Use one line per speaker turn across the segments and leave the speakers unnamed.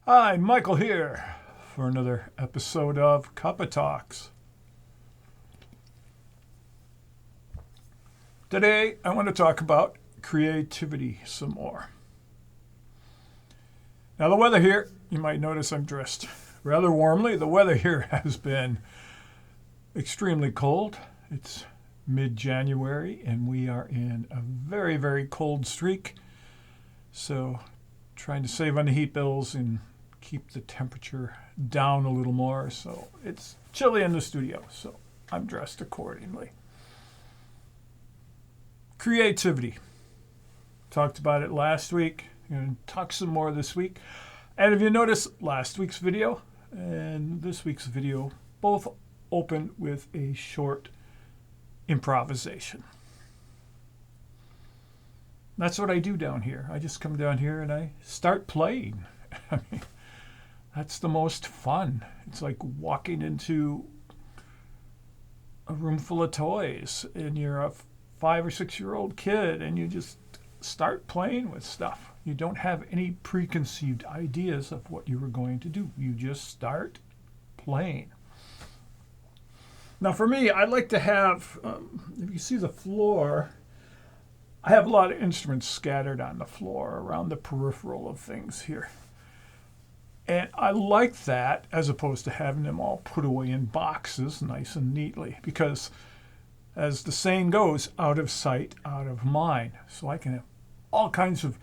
Hi, Michael here for another episode of Cuppa Talks. Today, I want to talk about creativity some more. Now, the weather here, you might notice I'm dressed rather warmly. The weather here has been extremely cold. It's mid-January, and we are in a very, very cold streak. So, trying to save on the heat bills and keep the temperature down a little more. So it's chilly in the studio, so I'm dressed accordingly. Creativity. Talked about it last week. I'm going to talk some more this week. And if you notice, last week's video and this week's video both open with a short improvisation. That's what I do down here. I just come down here and I start playing. I mean, that's the most fun. It's like walking into a room full of toys and you're a 5 or 6 year old kid and you just start playing with stuff. You don't have any preconceived ideas of what you were going to do. You just start playing. Now for me, I like to have, if you see the floor, I have a lot of instruments scattered on the floor around the peripheral of things here. And I like that as opposed to having them all put away in boxes nice and neatly because, as the saying goes, out of sight, out of mind. So I can have all kinds of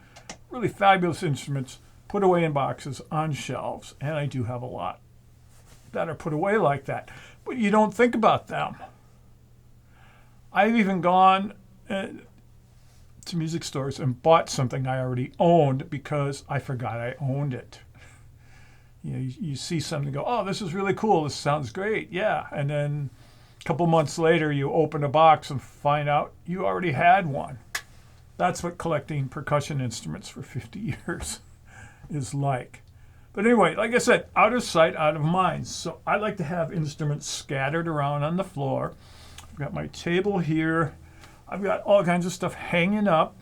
really fabulous instruments put away in boxes on shelves, and I do have a lot that are put away like that. But you don't think about them. I've even gone to music stores and bought something I already owned because I forgot I owned it. You know, you see something and go, oh, this is really cool. This sounds great. Yeah. And then a couple months later, you open a box and find out you already had one. That's what collecting percussion instruments for 50 years is like. But anyway, like I said, out of sight, out of mind. So I like to have instruments scattered around on the floor. I've got my table here. I've got all kinds of stuff hanging up.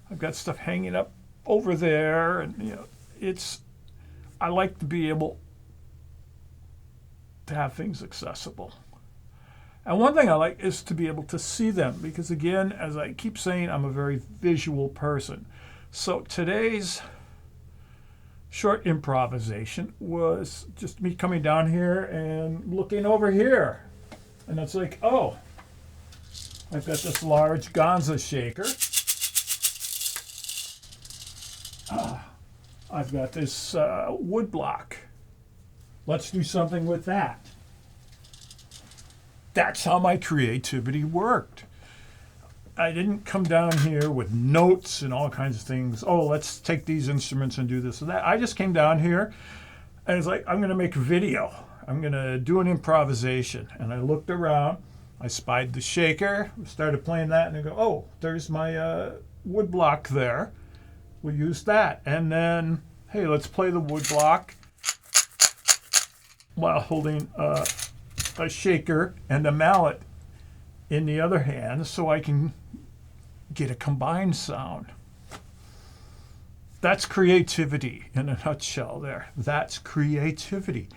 I've got stuff hanging up over there. And, you know, I like to be able to have things accessible. And one thing I like is to be able to see them because, again, as I keep saying, I'm a very visual person. So today's short improvisation was just me coming down here and looking over here. And it's like, oh, I've got this large Gonza shaker. I've got this wood block. Let's do something with that. That's how my creativity worked. I didn't come down here with notes and all kinds of things. Oh, let's take these instruments and do this and that. I just came down here and it's like, I'm going to make a video. I'm going to do an improvisation. And I looked around. I spied the shaker, started playing that, and I go, oh, there's my wood block there. We'll use that. And then, hey, let's play the wood block while holding a shaker and a mallet in the other hand so I can get a combined sound. That's creativity in a nutshell there. That's creativity.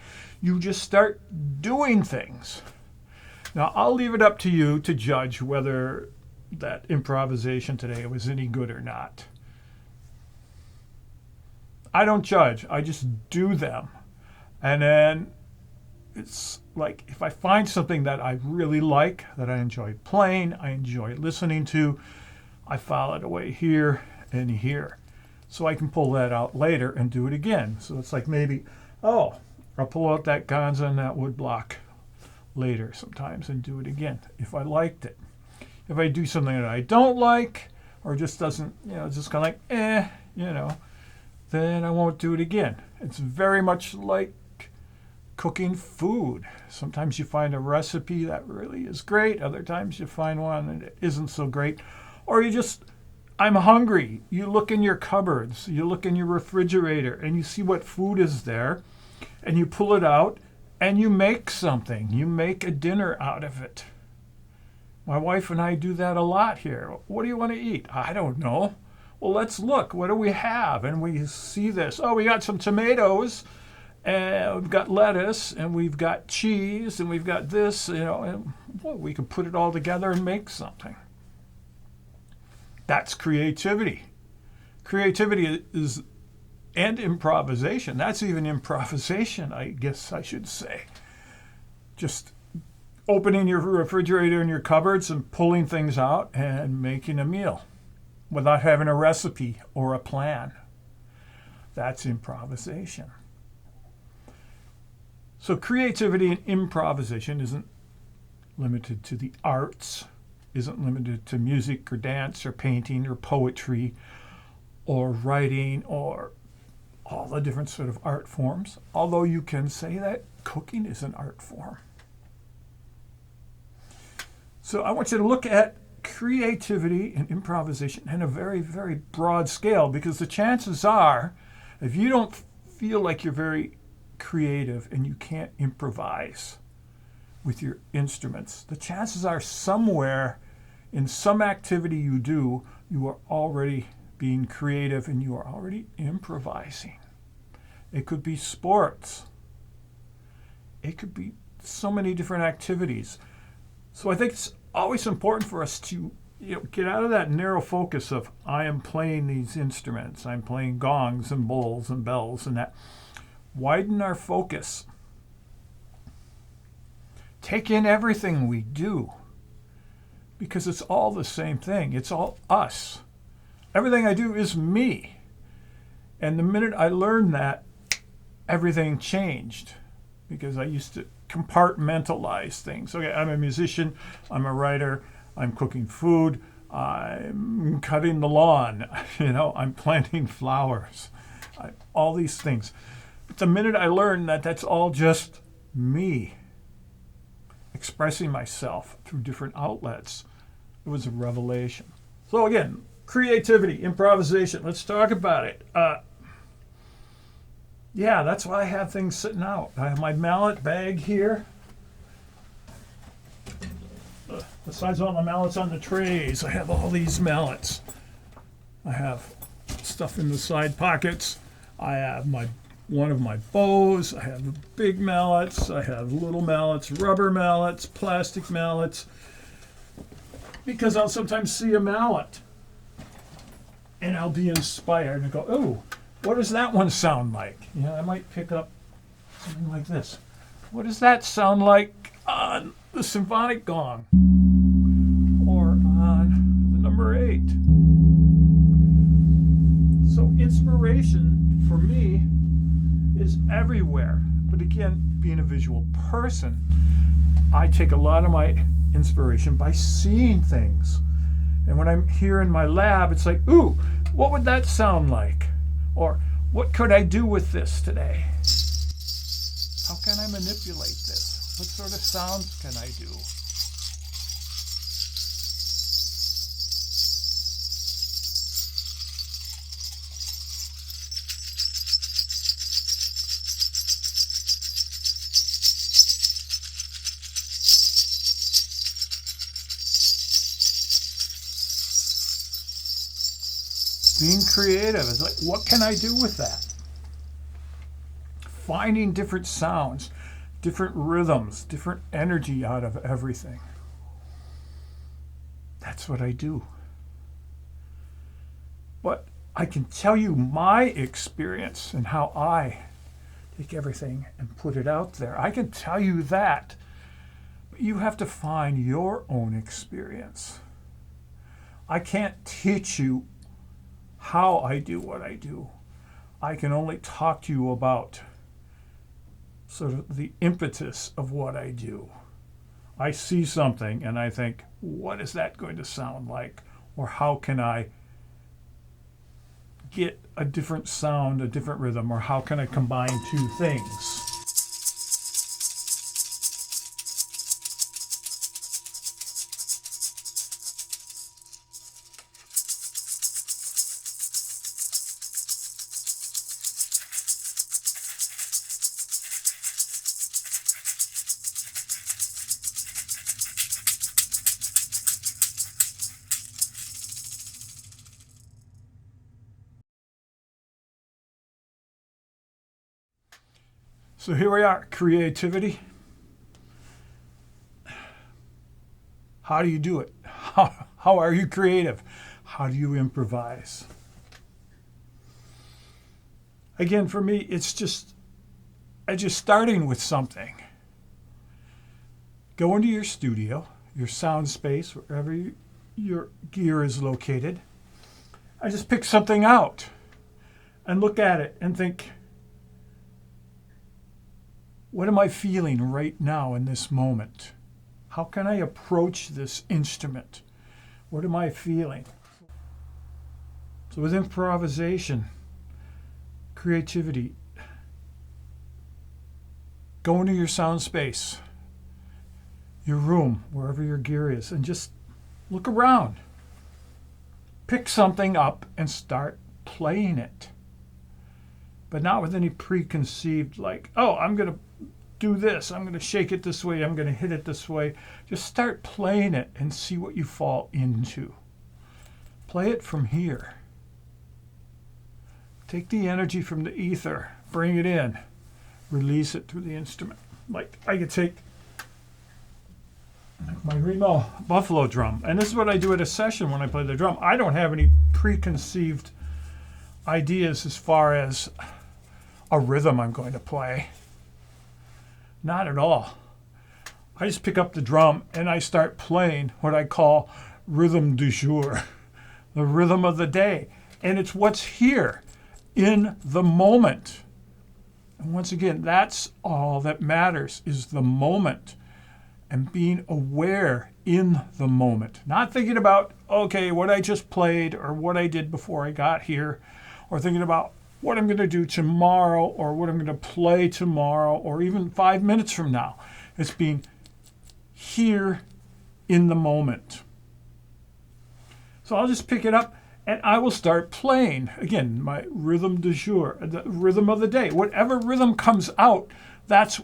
You just start doing things. Now, I'll leave it up to you to judge whether that improvisation today was any good or not. I don't judge. I just do them. And then it's like if I find something that I really like, that I enjoy playing, I enjoy listening to, I file it away here and here. So I can pull that out later and do it again. So it's like maybe, oh, I'll pull out that Gonza and that wood block later sometimes and do it again if I liked it. If I do something that I don't like or just doesn't, just kind of like, then I won't do it again. It's very much like cooking food. Sometimes you find a recipe that really is great. Other times you find one that isn't so great. Or I'm hungry. You look in your cupboards, you look in your refrigerator, and you see what food is there, and you pull it out, and you make something. You make a dinner out of it. My wife and I do that a lot here. What do you want to eat? I don't know. Well, let's look. What do we have? And we see this. Oh, we got some tomatoes, and we've got lettuce, and we've got cheese, and we've got this, and well, we can put it all together and make something. That's creativity. Creativity is, and improvisation. That's even improvisation, I guess I should say. Just opening your refrigerator and your cupboards and pulling things out and making a meal without having a recipe or a plan. That's improvisation. So creativity and improvisation isn't limited to the arts, isn't limited to music or dance or painting or poetry or writing or all the different sort of art forms, although you can say that cooking is an art form. So I want you to look at creativity and improvisation in a very, very broad scale, because the chances are, if you don't feel like you're very creative and you can't improvise with your instruments, the chances are somewhere in some activity you do, you are already being creative and you are already improvising. It could be sports. It could be so many different activities. So I think it's always important for us to get out of that narrow focus of I am playing these instruments, I'm playing gongs and bowls and bells and that. Widen our focus. Take in everything we do, because it's all the same thing. It's all us. Everything I do is me. And the minute I learned that, everything changed, because I used to compartmentalize things. Okay, I'm a musician, I'm a writer, I'm cooking food, I'm cutting the lawn, I'm planting flowers, all these things. But the minute I learned that that's all just me expressing myself through different outlets, it was a revelation. So again, creativity, improvisation, let's talk about it. Yeah, that's why I have things sitting out. I have my mallet bag here. Besides all the mallets on the trays, I have all these mallets. I have stuff in the side pockets. I have one of my bows. I have big mallets. I have little mallets, rubber mallets, plastic mallets. Because I'll sometimes see a mallet and I'll be inspired and go, oh, what does that one sound like? I might pick up something like this. What does that sound like on the symphonic gong? Or on the number 8? So inspiration for me is everywhere. But again, being a visual person, I take a lot of my inspiration by seeing things. And when I'm here in my lab, it's like, ooh, what would that sound like? Or what could I do with this today? How can I manipulate this? What sort of sounds can I do? Being creative is like, what can I do with that? Finding different sounds, different rhythms, different energy out of everything. That's what I do. But I can tell you my experience and how I take everything and put it out there. I can tell you that. But you have to find your own experience. I can't teach you how I do what I do. I can only talk to you about sort of the impetus of what I do. I see something and I think, what is that going to sound like? Or how can I get a different sound, a different rhythm, or how can I combine two things? So here we are, creativity. How do you do it? How are you creative? How do you improvise? Again, for me, it's just starting with something. Go into your studio, your sound space, wherever your gear is located. I just pick something out and look at it and think, what am I feeling right now in this moment? How can I approach this instrument? What am I feeling? So with improvisation, creativity, go into your sound space, your room, wherever your gear is, and just look around. Pick something up and start playing it. But not with any preconceived, like, oh, I'm going to do this, I'm going to shake it this way, I'm going to hit it this way. Just start playing it and see what you fall into. Play it from here. Take the energy from the ether, bring it in, release it through the instrument. Like I could take my REMO buffalo drum, and this is what I do at a session when I play the drum. I don't have any preconceived ideas as far as a rhythm I'm going to play. Not at all. I just pick up the drum and I start playing what I call rhythm du jour, the rhythm of the day. And it's what's here in the moment. And once again, that's all that matters, is the moment and being aware in the moment. Not thinking about, okay, what I just played or what I did before I got here, or thinking about what I'm going to do tomorrow or what I'm going to play tomorrow or even 5 minutes from now. It's being here in the moment. So I'll just pick it up and I will start playing. Again, my rhythm du jour, the rhythm of the day. Whatever rhythm comes out, that's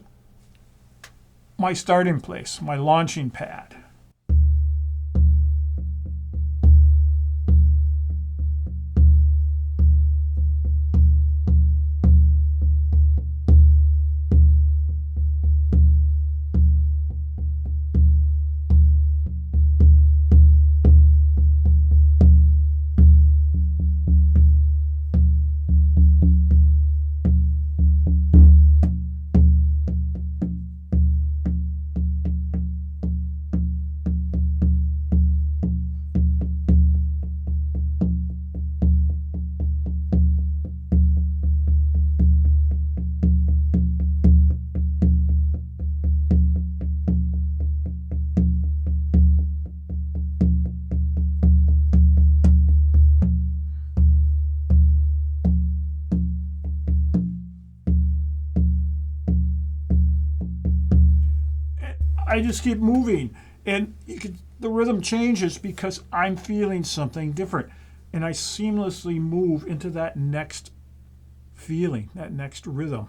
my starting place, my launching pad. I just keep moving, and the rhythm changes because I'm feeling something different, and I seamlessly move into that next feeling, that next rhythm.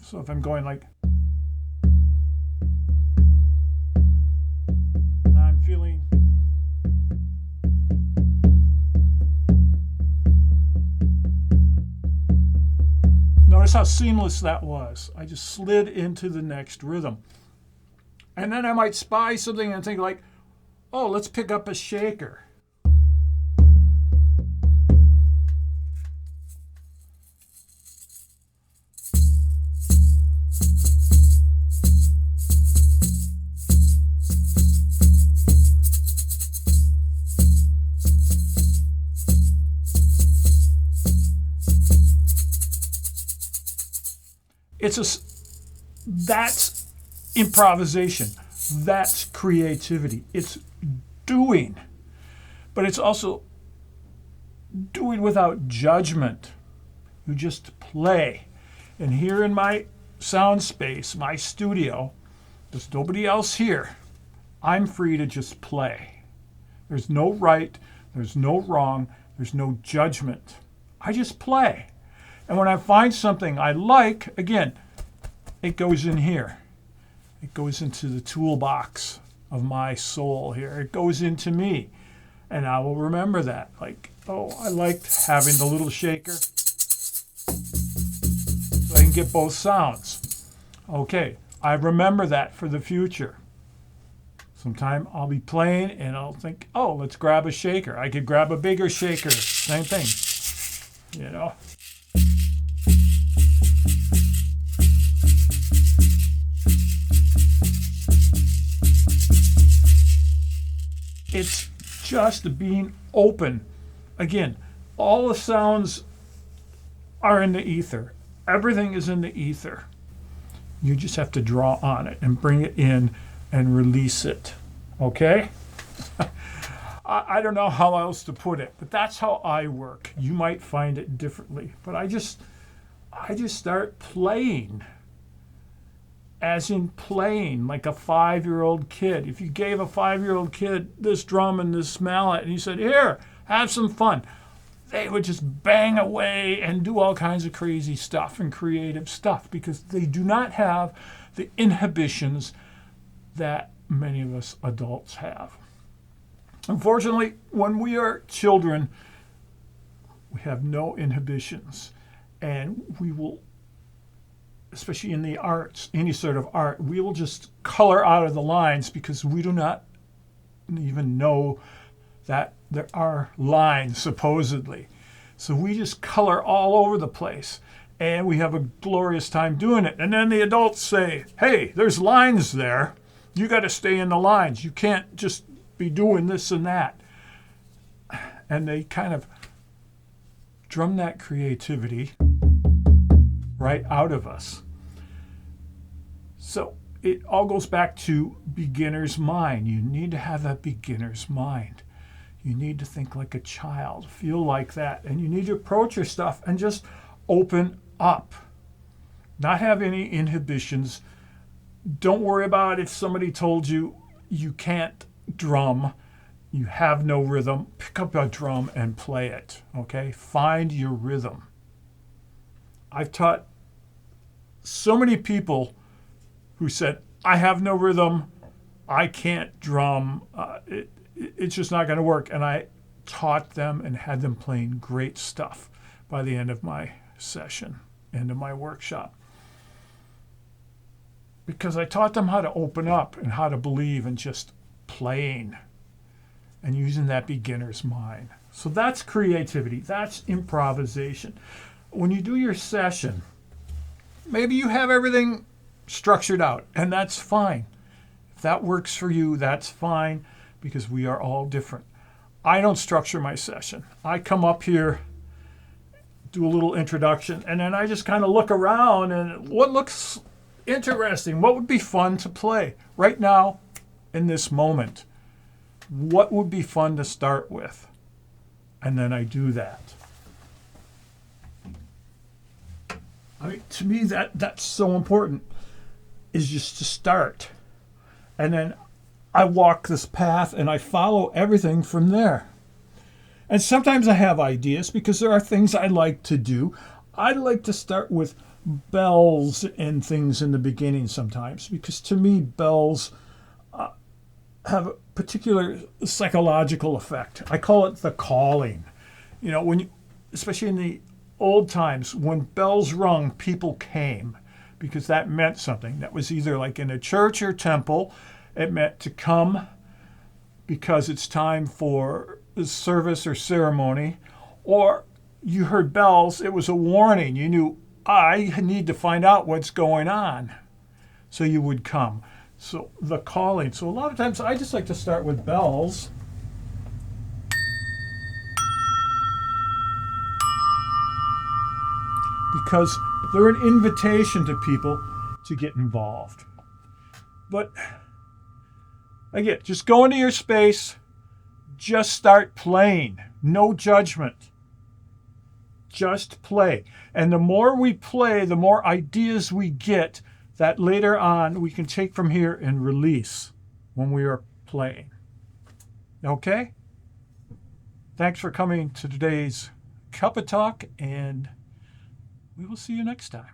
So if I'm going like, and I'm feeling, notice how seamless that was. I just slid into the next rhythm. And then I might spy something and think like, oh, let's pick up a shaker. That's improvisation. That's creativity. It's doing, but it's also doing without judgment. You just play. And here in my sound space, my studio, there's nobody else here. I'm free to just play. There's no right, there's no wrong, there's no judgment. I just play. And when I find something I like, again, it goes in here. It goes into the toolbox of my soul here. It goes into me. And I will remember that. Like, oh, I liked having the little shaker so I can get both sounds. Okay, I remember that for the future. Sometime I'll be playing and I'll think, oh, let's grab a shaker. I could grab a bigger shaker. Same thing, you know. It's just being open. Again, all the sounds are in the ether. Everything is in the ether. You just have to draw on it and bring it in and release it. Okay? I don't know how else to put it, but that's how I work. You might find it differently, but I just start playing. As in playing like a 5-year-old kid. If you gave a 5-year-old kid this drum and this mallet and you said, here, have some fun, they would just bang away and do all kinds of crazy stuff and creative stuff because they do not have the inhibitions that many of us adults have. Unfortunately, when we are children, we have no inhibitions, and we will, especially in the arts, any sort of art, we will just color out of the lines because we do not even know that there are lines, supposedly. So we just color all over the place, and we have a glorious time doing it. And then the adults say, hey, there's lines there. You got to stay in the lines. You can't just be doing this and that. And they kind of drum that creativity right out of us. So it all goes back to beginner's mind. You need to have that beginner's mind. You need to think like a child, feel like that, and you need to approach your stuff and just open up. Not have any inhibitions. Don't worry about if somebody told you you can't drum, you have no rhythm. Pick up a drum and play it, okay? Find your rhythm. I've taught so many people who said, I have no rhythm, I can't drum, it's just not going to work. And I taught them and had them playing great stuff by the end of my session, end of my workshop. Because I taught them how to open up and how to believe in just playing and using that beginner's mind. So that's creativity, that's improvisation. When you do your session, maybe you have everything structured out, and that's fine. If that works for you, that's fine, because we are all different. I don't structure my session. I come up here, do a little introduction, and then I just kind of look around and what looks interesting, what would be fun to play right now in this moment? What would be fun to start with? And then I do that. I mean, to me, that's so important, is just to start. And then I walk this path and I follow everything from there. And sometimes I have ideas because there are things I like to do. I like to start with bells and things in the beginning sometimes, because to me, bells have a particular psychological effect. I call it the calling. You know, when you, especially in the old times, when bells rung, people came because that meant something. That was either like in a church or temple. It meant to come because it's time for service or ceremony, or you heard bells, it was a warning. You knew, I need to find out what's going on. So you would come. So the calling. So a lot of times I just like to start with bells. Because they're an invitation to people to get involved. But again, just go into your space, just start playing. No judgment. Just play. And the more we play, the more ideas we get that later on we can take from here and release when we are playing. Okay? Thanks for coming to today's Cuppa Talk, and we will see you next time.